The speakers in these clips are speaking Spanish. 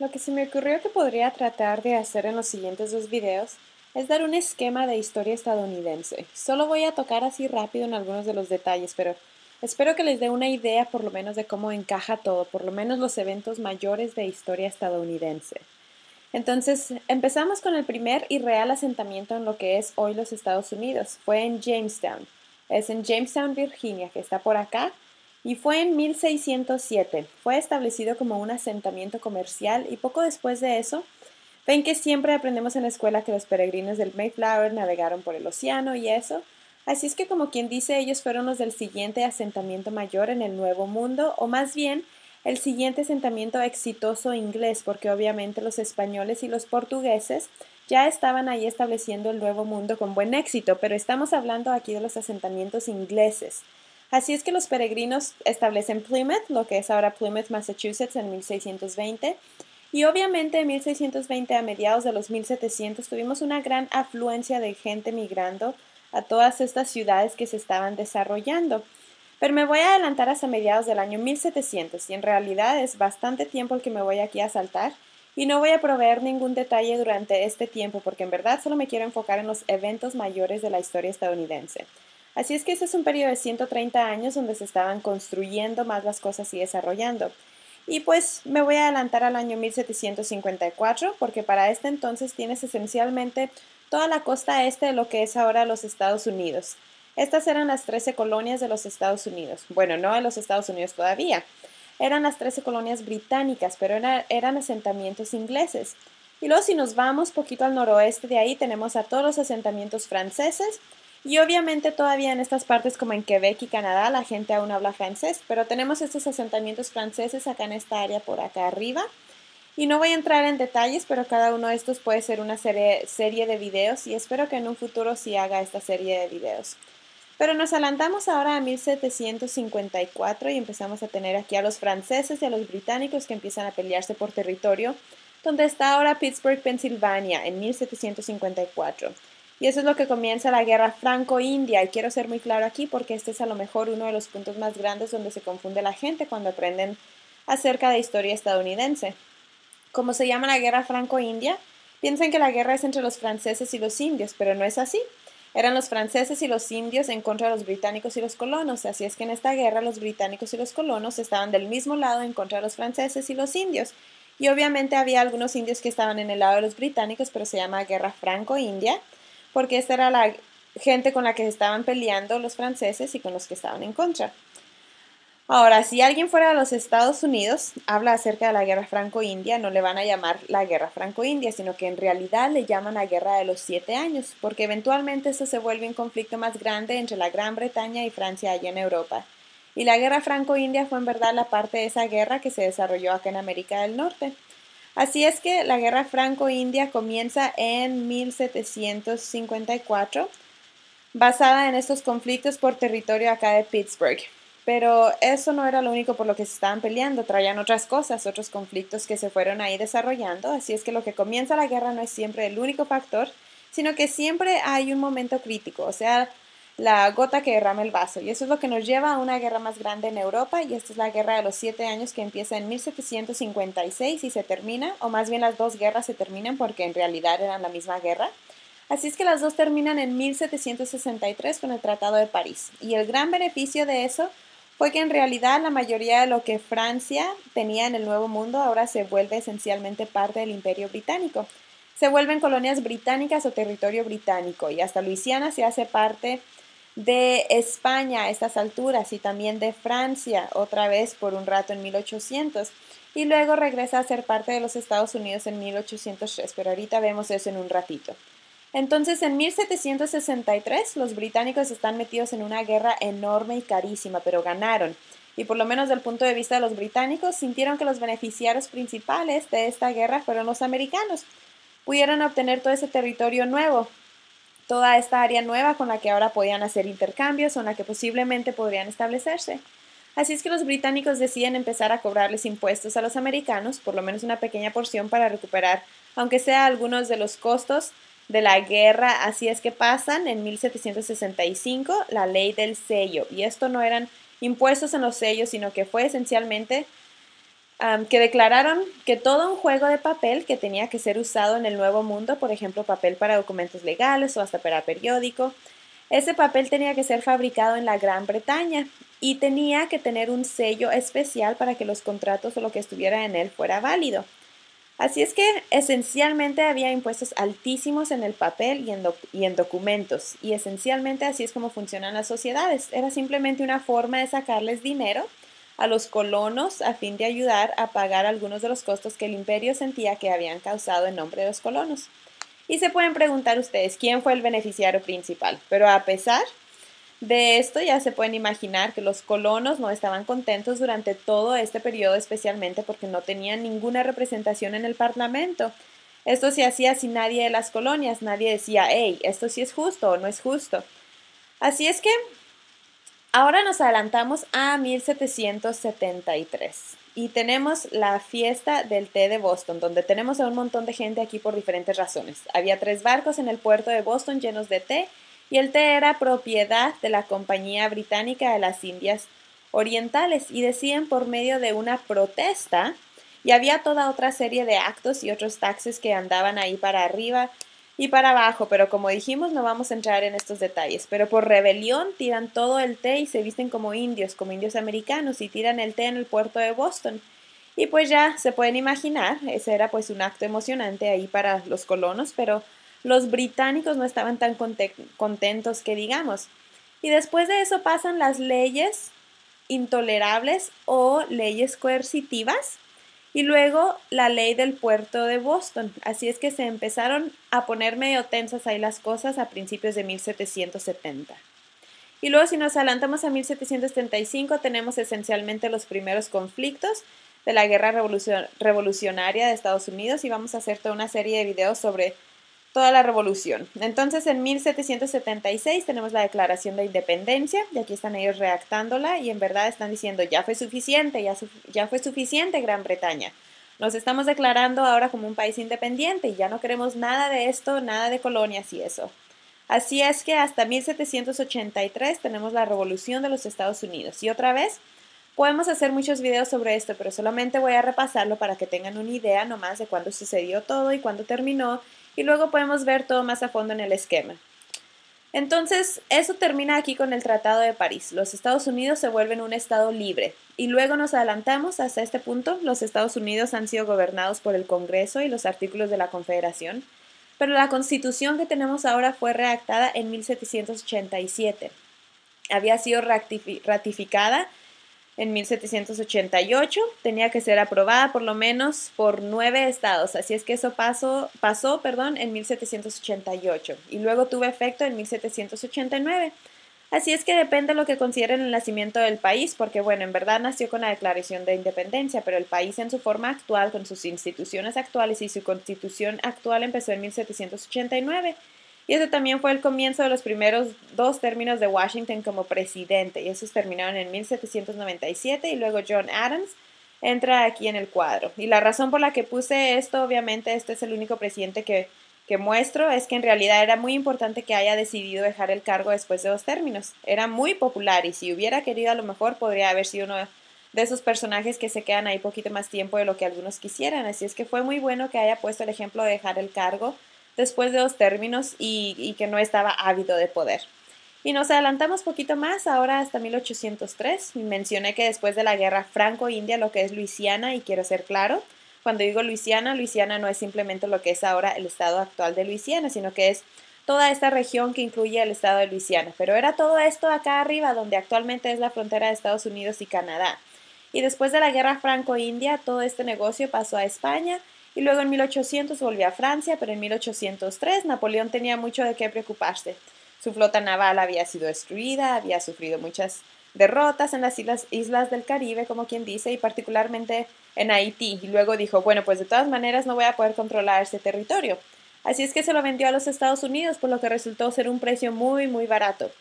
Lo que se me ocurrió que podría tratar de hacer en los siguientes dos videos es dar un esquema de historia estadounidense. Solo voy a tocar así rápido en algunos de los detalles, pero espero que les dé una idea por lo menos de cómo encaja todo, por lo menos los eventos mayores de historia estadounidense. Entonces, empezamos con el primer y real asentamiento en lo que es hoy los Estados Unidos. Fue en Jamestown. Es en Jamestown, Virginia, que está por acá, y fue en 1607. Fue establecido como un asentamiento comercial y poco después de eso, ven que siempre aprendemos en la escuela que los peregrinos del Mayflower navegaron por el océano y eso. Así es que como quien dice, ellos fueron los del siguiente asentamiento mayor en el Nuevo Mundo, o más bien el siguiente asentamiento exitoso inglés, porque obviamente los españoles y los portugueses ya estaban ahí estableciendo el Nuevo Mundo con buen éxito, pero estamos hablando aquí de los asentamientos ingleses. Así es que los peregrinos establecen Plymouth, lo que es ahora Plymouth, Massachusetts, en 1620, y obviamente en 1620 a mediados de los 1700 tuvimos una gran afluencia de gente migrando a todas estas ciudades que se estaban desarrollando. Pero me voy a adelantar hasta mediados del año 1700 y en realidad es bastante tiempo el que me voy aquí a saltar y no voy a proveer ningún detalle durante este tiempo porque en verdad solo me quiero enfocar en los eventos mayores de la historia estadounidense. Así es que este es un periodo de 130 años donde se estaban construyendo más las cosas y desarrollando. Y pues me voy a adelantar al año 1754 porque para este entonces tienes esencialmente toda la costa este de lo que es ahora los Estados Unidos. Estas eran las 13 colonias de los Estados Unidos. Bueno, no de los Estados Unidos todavía. Eran las 13 colonias británicas, pero eran asentamientos ingleses. Y luego si nos vamos poquito al noroeste de ahí, tenemos a todos los asentamientos franceses. Y obviamente todavía en estas partes como en Quebec y Canadá la gente aún habla francés, pero tenemos estos asentamientos franceses acá en esta área por acá arriba. Y no voy a entrar en detalles, pero cada uno de estos puede ser una serie de videos y espero que en un futuro sí haga esta serie de videos. Pero nos adelantamos ahora a 1754 y empezamos a tener aquí a los franceses y a los británicos que empiezan a pelearse por territorio, donde está ahora Pittsburgh, Pensilvania, en 1754. Y eso es lo que comienza la guerra franco-india. Y quiero ser muy claro aquí porque este es a lo mejor uno de los puntos más grandes donde se confunde la gente cuando aprenden acerca de historia estadounidense. Como se llama la guerra franco-india, piensan que la guerra es entre los franceses y los indios, pero no es así. Eran los franceses y los indios en contra de los británicos y los colonos, así es que en esta guerra los británicos y los colonos estaban del mismo lado en contra de los franceses y los indios. Y obviamente había algunos indios que estaban en el lado de los británicos, pero se llama guerra franco-india, porque esta era la gente con la que estaban peleando los franceses y con los que estaban en contra. Ahora, si alguien fuera de los Estados Unidos, habla acerca de la guerra franco-india, no le van a llamar la guerra franco-india, sino que en realidad le llaman la guerra de los 7 años, porque eventualmente eso se vuelve un conflicto más grande entre la Gran Bretaña y Francia allá en Europa. Y la guerra franco-india fue en verdad la parte de esa guerra que se desarrolló acá en América del Norte. Así es que la guerra franco-india comienza en 1754 basada en estos conflictos por territorio acá de Pittsburgh. Pero eso no era lo único por lo que se estaban peleando, traían otras cosas, otros conflictos que se fueron ahí desarrollando, así es que lo que comienza la guerra no es siempre el único factor, sino que siempre hay un momento crítico, o sea, la gota que derrama el vaso, y eso es lo que nos lleva a una guerra más grande en Europa, y esta es la guerra de los 7 años que empieza en 1756 y se termina, o más bien las dos guerras se terminan porque en realidad eran la misma guerra. Así es que las dos terminan en 1763 con el Tratado de París. Y el gran beneficio de eso fue que en realidad la mayoría de lo que Francia tenía en el Nuevo Mundo ahora se vuelve esencialmente parte del Imperio Británico. Se vuelven colonias británicas o territorio británico y hasta Luisiana se hace parte de España a estas alturas y también de Francia otra vez por un rato en 1800 y luego regresa a ser parte de los Estados Unidos en 1803, pero ahorita vemos eso en un ratito. Entonces, en 1763, los británicos están metidos en una guerra enorme y carísima, pero ganaron. Y por lo menos desde el punto de vista de los británicos, sintieron que los beneficiarios principales de esta guerra fueron los americanos. Pudieron obtener todo ese territorio nuevo, toda esta área nueva con la que ahora podían hacer intercambios o en la que posiblemente podrían establecerse. Así es que los británicos deciden empezar a cobrarles impuestos a los americanos, por lo menos una pequeña porción para recuperar, aunque sea algunos de los costos de la guerra. Así es que pasan en 1765 la ley del sello, y esto no eran impuestos en los sellos, sino que fue esencialmente que declararon que todo un juego de papel que tenía que ser usado en el Nuevo Mundo, por ejemplo, papel para documentos legales o hasta para periódico, ese papel tenía que ser fabricado en la Gran Bretaña y tenía que tener un sello especial para que los contratos o lo que estuviera en él fuera válido. Así es que esencialmente había impuestos altísimos en el papel y en documentos, y esencialmente así es como funcionan las sociedades. Era simplemente una forma de sacarles dinero a los colonos a fin de ayudar a pagar algunos de los costos que el imperio sentía que habían causado en nombre de los colonos. Y se pueden preguntar ustedes quién fue el beneficiario principal, pero a pesar de esto ya se pueden imaginar que los colonos no estaban contentos durante todo este periodo, especialmente porque no tenían ninguna representación en el Parlamento. Esto se hacía sin nadie de las colonias, nadie decía, hey, esto sí es justo o no es justo. Así es que ahora nos adelantamos a 1773 y tenemos la fiesta del té de Boston, donde tenemos a un montón de gente aquí por diferentes razones. Había 3 barcos en el puerto de Boston llenos de té y el té era propiedad de la Compañía Británica de las Indias Orientales y decían por medio de una protesta y había toda otra serie de actos y otros taxes que andaban ahí para arriba y para abajo, pero como dijimos no vamos a entrar en estos detalles, pero por rebelión tiran todo el té y se visten como indios americanos y tiran el té en el puerto de Boston. Y pues ya se pueden imaginar, ese era pues un acto emocionante ahí para los colonos, pero los británicos no estaban tan contentos que digamos. Y después de eso pasan las leyes intolerables o leyes coercitivas y luego la ley del puerto de Boston. Así es que se empezaron a poner medio tensas ahí las cosas a principios de 1770. Y luego si nos adelantamos a 1775 tenemos esencialmente los primeros conflictos de la guerra revolucionaria de Estados Unidos y vamos a hacer toda una serie de videos sobre toda la revolución. Entonces en 1776 tenemos la Declaración de Independencia y aquí están ellos redactándola y en verdad están diciendo ya fue suficiente, ya fue suficiente Gran Bretaña. Nos estamos declarando ahora como un país independiente y ya no queremos nada de esto, nada de colonias y eso. Así es que hasta 1783 tenemos la revolución de los Estados Unidos y otra vez podemos hacer muchos videos sobre esto, pero solamente voy a repasarlo para que tengan una idea nomás de cuándo sucedió todo y cuándo terminó y luego podemos ver todo más a fondo en el esquema. Entonces, eso termina aquí con el Tratado de París. Los Estados Unidos se vuelven un estado libre y luego nos adelantamos hasta este punto. Los Estados Unidos han sido gobernados por el Congreso y los artículos de la Confederación, pero la Constitución que tenemos ahora fue redactada en 1787. Había sido ratificada en 1788, tenía que ser aprobada por lo menos por 9 estados, así es que eso pasó en 1788 y luego tuvo efecto en 1789. Así es que depende de lo que consideren el nacimiento del país, porque bueno, en verdad nació con la Declaración de Independencia, pero el país en su forma actual, con sus instituciones actuales y su constitución actual empezó en 1789. Y ese también fue el comienzo de los primeros 2 términos de Washington como presidente, y esos terminaron en 1797 y luego John Adams entra aquí en el cuadro. Y la razón por la que puse esto, obviamente este es el único presidente que muestro, es que en realidad era muy importante que haya decidido dejar el cargo después de 2 términos. Era muy popular y si hubiera querido a lo mejor podría haber sido uno de esos personajes que se quedan ahí poquito más tiempo de lo que algunos quisieran. Así es que fue muy bueno que haya puesto el ejemplo de dejar el cargo después de 2 términos y que no estaba ávido de poder. Y nos adelantamos poquito más, ahora hasta 1803, y mencioné que después de la guerra franco-india, lo que es Luisiana, y quiero ser claro, cuando digo Luisiana, Luisiana no es simplemente lo que es ahora el estado actual de Luisiana, sino que es toda esta región que incluye el estado de Luisiana. Pero era todo esto acá arriba, donde actualmente es la frontera de Estados Unidos y Canadá. Y después de la guerra franco-india, todo este negocio pasó a España y luego en 1800 volvió a Francia, pero en 1803 Napoleón tenía mucho de qué preocuparse. Su flota naval había sido destruida, había sufrido muchas derrotas en las islas del Caribe, como quien dice, y particularmente en Haití. Y luego dijo, bueno, pues de todas maneras no voy a poder controlar ese territorio. Así es que se lo vendió a los Estados Unidos, por lo que resultó ser un precio muy, muy barato.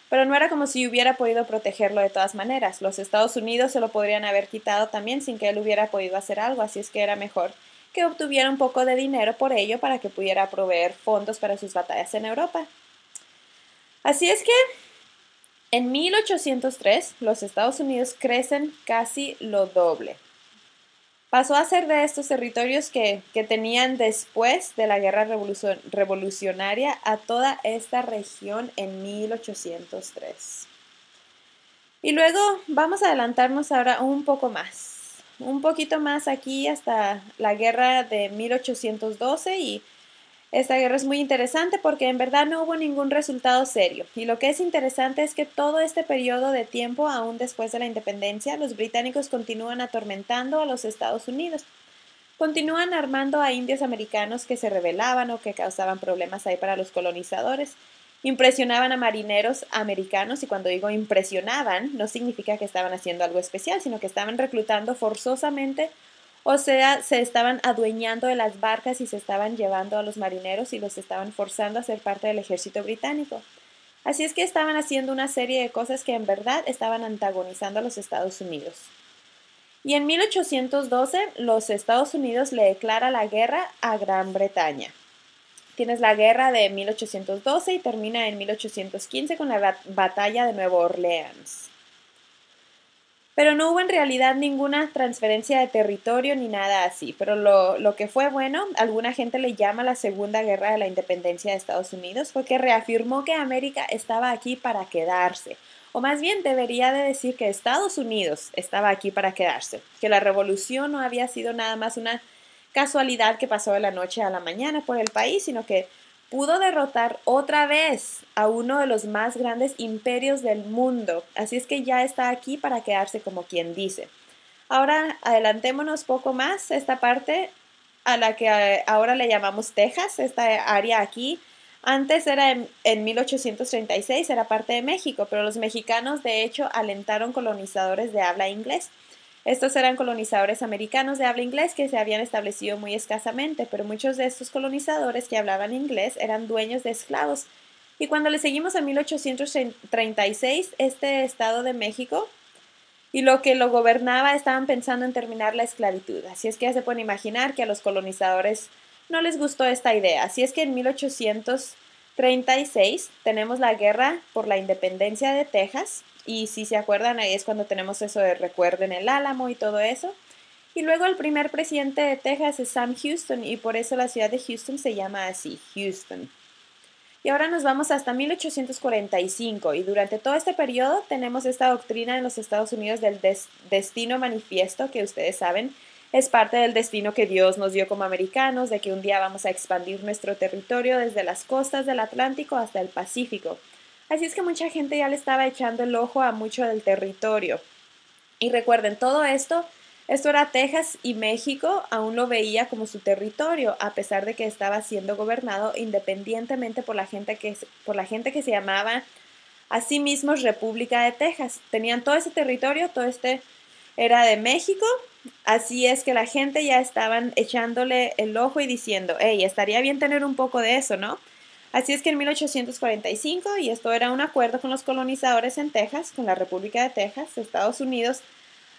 Pero no era como si hubiera podido protegerlo de todas maneras. Los Estados Unidos se lo podrían haber quitado también sin que él hubiera podido hacer algo, así es que era mejor que obtuviera un poco de dinero por ello para que pudiera proveer fondos para sus batallas en Europa. Así es que en 1803 los Estados Unidos crecen casi lo doble. Pasó a ser de estos territorios que tenían después de la guerra revolucionaria a toda esta región en 1803. Y luego vamos a adelantarnos ahora un poquito más aquí hasta la guerra de 1812 y esta guerra es muy interesante porque en verdad no hubo ningún resultado serio. Y lo que es interesante es que todo este periodo de tiempo, aún después de la independencia, los británicos continúan atormentando a los Estados Unidos. Continúan armando a indios americanos que se rebelaban o que causaban problemas ahí para los colonizadores. Impresionaban a marineros americanos y cuando digo impresionaban no significa que estaban haciendo algo especial, sino que estaban reclutando forzosamente, o sea, se estaban adueñando de las barcas y se estaban llevando a los marineros y los estaban forzando a ser parte del ejército británico. Así es que estaban haciendo una serie de cosas que en verdad estaban antagonizando a los Estados Unidos. Y en 1812 los Estados Unidos le declara la guerra a Gran Bretaña. Tienes la guerra de 1812 y termina en 1815 con la batalla de Nueva Orleans. Pero no hubo en realidad ninguna transferencia de territorio ni nada así. Pero lo que fue bueno, alguna gente le llama la Segunda Guerra de la Independencia de Estados Unidos, fue que reafirmó que América estaba aquí para quedarse. O más bien debería de decir que Estados Unidos estaba aquí para quedarse, que la revolución no había sido nada más una casualidad que pasó de la noche a la mañana por el país, sino que pudo derrotar otra vez a uno de los más grandes imperios del mundo. Así es que ya está aquí para quedarse como quien dice. Ahora adelantémonos poco más esta parte a la que ahora le llamamos Texas, esta área aquí. Antes era en 1836, era parte de México, pero los mexicanos de hecho alentaron colonizadores de habla inglés. Estos eran colonizadores americanos de habla inglés que se habían establecido muy escasamente, pero muchos de estos colonizadores que hablaban inglés eran dueños de esclavos. Y cuando le seguimos a 1836, este Estado de México y lo que lo gobernaba estaban pensando en terminar la esclavitud. Así es que ya se pueden imaginar que a los colonizadores no les gustó esta idea. Así es que en 1836 tenemos la guerra por la independencia de Texas. Y si se acuerdan, ahí es cuando tenemos eso de recuerden el Álamo y todo eso. Y luego el primer presidente de Texas es Sam Houston y por eso la ciudad de Houston se llama así, Houston. Y ahora nos vamos hasta 1845 y durante todo este periodo tenemos esta doctrina en los Estados Unidos del destino manifiesto que ustedes saben es parte del destino que Dios nos dio como americanos, de que un día vamos a expandir nuestro territorio desde las costas del Atlántico hasta el Pacífico. Así es que mucha gente ya le estaba echando el ojo a mucho del territorio. Y recuerden, todo esto era Texas y México aún lo veía como su territorio, a pesar de que estaba siendo gobernado independientemente por la gente que se llamaba a sí mismos República de Texas. Tenían todo ese territorio, todo este era de México, así es que la gente ya estaban echándole el ojo y diciendo, hey, estaría bien tener un poco de eso, ¿no? Así es que en 1845, y esto era un acuerdo con los colonizadores en Texas, con la República de Texas, Estados Unidos,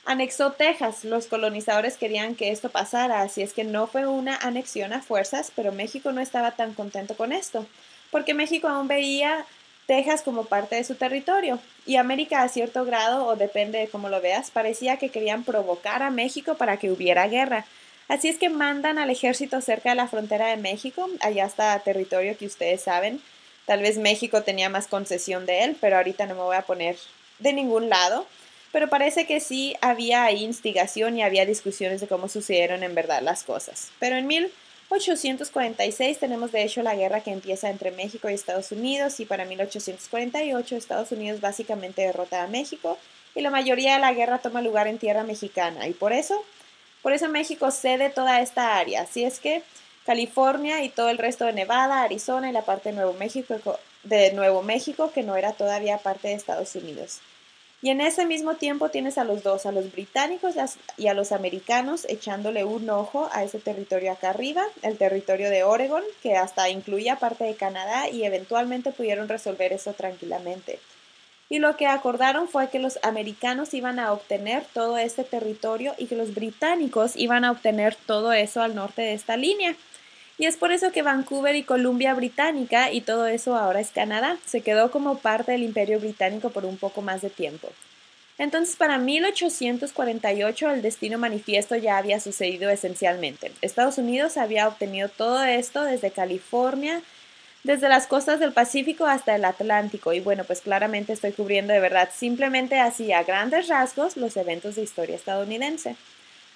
anexó Texas. Los colonizadores querían que esto pasara, así es que no fue una anexión a fuerzas, pero México no estaba tan contento con esto, porque México aún veía Texas como parte de su territorio y América a cierto grado, o depende de cómo lo veas, parecía que querían provocar a México para que hubiera guerra. Así es que mandan al ejército cerca de la frontera de México, allá está territorio que ustedes saben. Tal vez México tenía más concesión de él, pero ahorita no me voy a poner de ningún lado. Pero parece que sí había ahí instigación y había discusiones de cómo sucedieron en verdad las cosas. Pero en 1846 tenemos de hecho la guerra que empieza entre México y Estados Unidos y para 1848 Estados Unidos básicamente derrota a México y la mayoría de la guerra toma lugar en tierra mexicana y por eso México cede toda esta área. Así es que California y todo el resto de Nevada, Arizona y la parte de Nuevo México que no era todavía parte de Estados Unidos. Y en ese mismo tiempo tienes a los dos, a los británicos y a los americanos, echándole un ojo a ese territorio acá arriba, el territorio de Oregon, que hasta incluía parte de Canadá y eventualmente pudieron resolver eso tranquilamente. Y lo que acordaron fue que los americanos iban a obtener todo este territorio y que los británicos iban a obtener todo eso al norte de esta línea. Y es por eso que Vancouver y Columbia Británica y todo eso ahora es Canadá. Se quedó como parte del Imperio Británico por un poco más de tiempo. Entonces, para 1848 el destino manifiesto ya había sucedido esencialmente. Estados Unidos había obtenido todo esto desde California, desde las costas del Pacífico hasta el Atlántico. Y bueno, pues claramente estoy cubriendo de verdad simplemente así a grandes rasgos los eventos de historia estadounidense.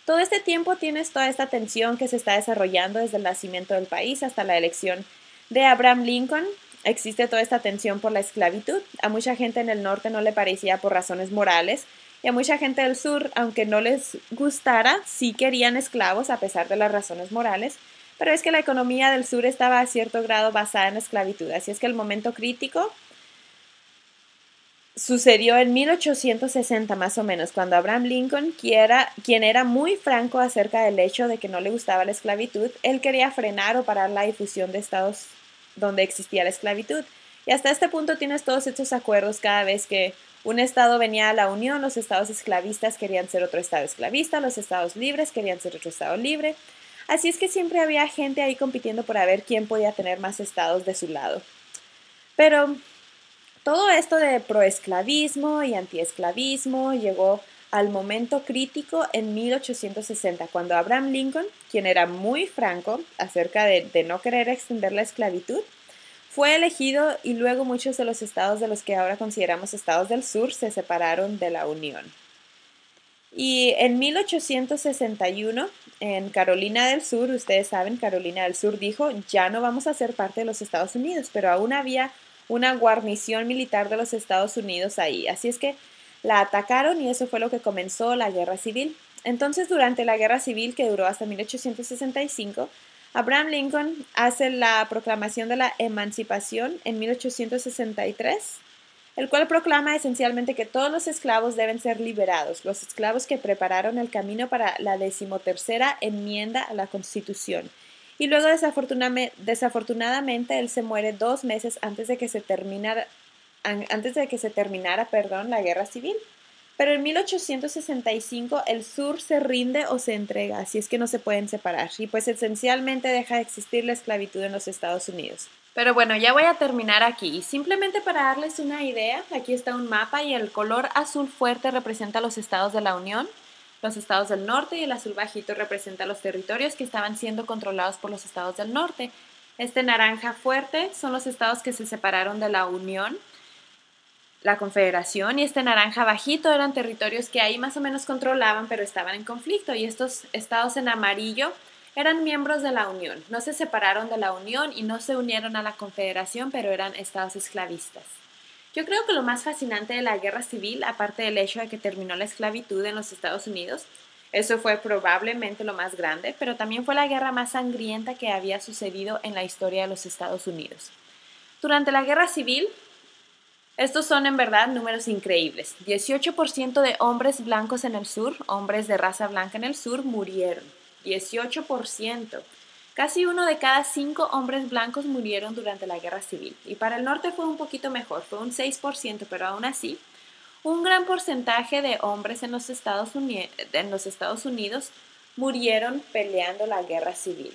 Todo este tiempo tienes toda esta tensión que se está desarrollando desde el nacimiento del país hasta la elección de Abraham Lincoln. Existe toda esta tensión por la esclavitud. A mucha gente en el norte no le parecía por razones morales y a mucha gente del sur, aunque no les gustara, sí querían esclavos a pesar de las razones morales. Pero es que la economía del sur estaba a cierto grado basada en la esclavitud. Así es que el momento crítico sucedió en 1860 más o menos, cuando Abraham Lincoln, quien era muy franco acerca del hecho de que no le gustaba la esclavitud, él quería frenar o parar la difusión de estados donde existía la esclavitud. Y hasta este punto tienes todos estos acuerdos cada vez que un estado venía a la unión, los estados esclavistas querían ser otro estado esclavista, los estados libres querían ser otro estado libre. Así es que siempre había gente ahí compitiendo por ver quién podía tener más estados de su lado. Pero todo esto de proesclavismo y antiesclavismo llegó al momento crítico en 1860, cuando Abraham Lincoln, quien era muy franco acerca de no querer extender la esclavitud, fue elegido y luego muchos de los estados de los que ahora consideramos estados del sur se separaron de la Unión. Y en 1861, en Carolina del Sur, ustedes saben, Carolina del Sur dijo, ya no vamos a ser parte de los Estados Unidos, pero aún había una guarnición militar de los Estados Unidos ahí. Así es que la atacaron y eso fue lo que comenzó la guerra civil. Entonces, durante la guerra civil, que duró hasta 1865, Abraham Lincoln hace la proclamación de la emancipación en 1863, el cual proclama esencialmente que todos los esclavos deben ser liberados, los esclavos que prepararon el camino para la 13ª enmienda a la Constitución. Y luego, desafortunadamente, él se muere 2 meses antes de que se terminara, la guerra civil. Pero en 1865 el sur se rinde o se entrega, así es que no se pueden separar. Y pues esencialmente deja de existir la esclavitud en los Estados Unidos. Pero bueno, ya voy a terminar aquí. Simplemente para darles una idea, aquí está un mapa y el color azul fuerte representa los estados de la Unión, los estados del norte, y el azul bajito representa los territorios que estaban siendo controlados por los estados del norte. Este naranja fuerte son los estados que se separaron de la Unión, la Confederación, y este naranja bajito eran territorios que ahí más o menos controlaban, pero estaban en conflicto, y estos estados en amarillo eran miembros de la Unión. No se separaron de la Unión y no se unieron a la Confederación, pero eran estados esclavistas. Yo creo que lo más fascinante de la guerra civil, aparte del hecho de que terminó la esclavitud en los Estados Unidos, eso fue probablemente lo más grande, pero también fue la guerra más sangrienta que había sucedido en la historia de los Estados Unidos. Durante la guerra civil, estos son en verdad números increíbles. 18% de hombres blancos en el sur, hombres de raza blanca en el sur, murieron. 18%. Casi 1 de cada 5 hombres blancos murieron durante la guerra civil. Y para el norte fue un poquito mejor, fue un 6%, pero aún así, un gran porcentaje de hombres en los Estados Unidos murieron peleando la guerra civil.